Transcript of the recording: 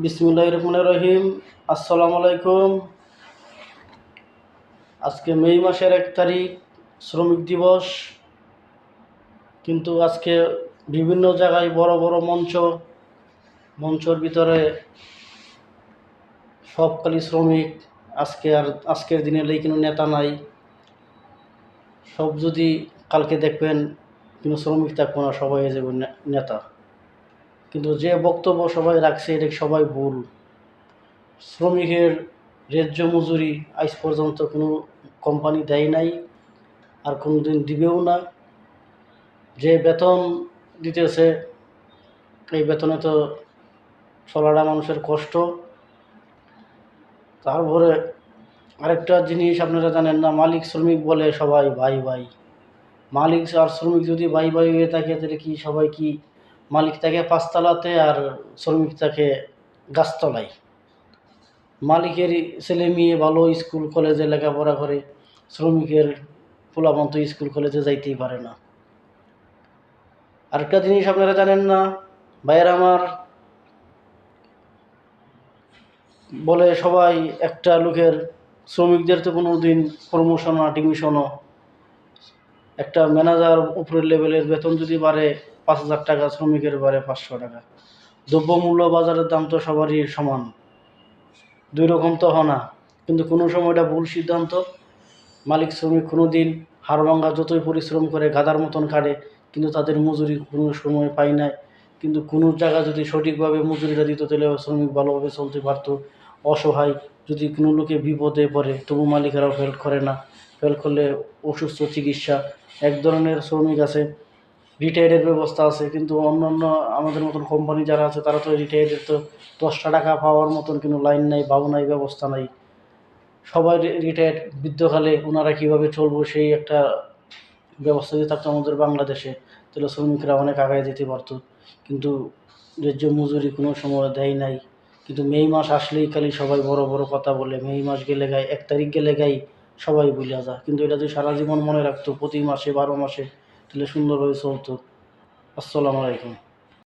বিসমিল্লাহির রহমানির রহিম। আসসালামু আলাইকুম। আজকে মে মাসের 1 তারিখ, শ্রমিক দিবস। কিন্তু আজকে বিভিন্ন জায়গায় বড় বড় মঞ্চর ভিতরে সব খালি শ্রমিক। আজকের দিনে কোনো নেতা নাই। সব যদি কালকে দেখবেন কোনো শ্রমিক থাকবো না, সবাই হয়ে যাবে নেতা। কিন্তু যে বক্তব্য সবাই রাখছে এটা সবাই ভুল। শ্রমিকের ন্যায্য মজুরি আজ পর্যন্ত কোনো কোম্পানি দেয় নাই, আর কোনো দিন দিবেও না। যে বেতন দিতেছে এই বেতনে তো চলাটা মানুষের কষ্ট। তারপরে আরেকটা জিনিস আপনারা জানেন না, মালিক শ্রমিক বলে সবাই ভাই ভাই। মালিক আর শ্রমিক যদি ভাই ভাই হয়ে থাকে তাহলে কি সবাই কি মালিক থাকে 5 তলাতে আর শ্রমিক থাকে গাছতলায়? মালিকের ছেলে মেয়ে ভালো স্কুল কলেজে লেখাপড়া করে, শ্রমিকের পোলাপান তো স্কুল কলেজে যাইতেই পারে না। আরেকটা জিনিস আপনারা জানেন না ভাইয়ের আমার, বলে সবাই একটা লোকের শ্রমিকদের তো কোনো দিন প্রমোশন না ডিমিশনও। একটা ম্যানেজার উপরের লেভেলের বেতন যদি বাড়ে 5,000 টাকা, শ্রমিকের বাড়ে 500 টাকা। দ্রব্যমূল্য বাজারের দাম তো সবারই সমান, দুই রকম তো হয় না। কিন্তু কোনো সময় এটা ভুল সিদ্ধান্ত। মালিক শ্রমিক কোনো দিন হাড়ভাঙ্গা যতই পরিশ্রম করে গাধার মতন কাটে, কিন্তু তাদের মজুরি কোনো সময় পায় না। কিন্তু কোনো জায়গা যদি সঠিকভাবে মজুরিটা দিত তাহলে শ্রমিক ভালোভাবে চলতে পারতো। অসহায় যদি কোনো লোকে বিপদে পড়ে তবু মালিকেরাও হেল্প করে না। হেল্প করলে অসুস্থ চিকিৎসা। এক ধরনের শ্রমিক আছে রিটায়ার্ডের ব্যবস্থা আছে, কিন্তু অন্যান্য আমাদের মতন কোম্পানি যারা আছে তারা তো রিটায়ার্ডের তো 10টা টাকা পাওয়ার মতন কোনো লাইন নাই, বাবু নাই, ব্যবস্থা নাই। সবাই রিটায়ার্ড বৃদ্ধকালে ওনারা কীভাবে চলবো সেই একটা ব্যবস্থা যদি থাকতো আমাদের বাংলাদেশে, তাহলে শ্রমিকরা অনেক আগায় যেতে পারতো। কিন্তু ন্যায্য মজুরি কোনো সময় দেয় নাই। কিন্তু মে মাস আসলেই খালি সবাই বড় বড় কথা বলে, মে মাস গেলে 1 তারিখ গেলে সবাই ভুলে যায়। কিন্তু এটা যদি সারা জীবন মনে রাখতো প্রতি মাসে 12 মাসে, তাহলে সুন্দরভাবে চলতো। আসসালামু আলাইকুম।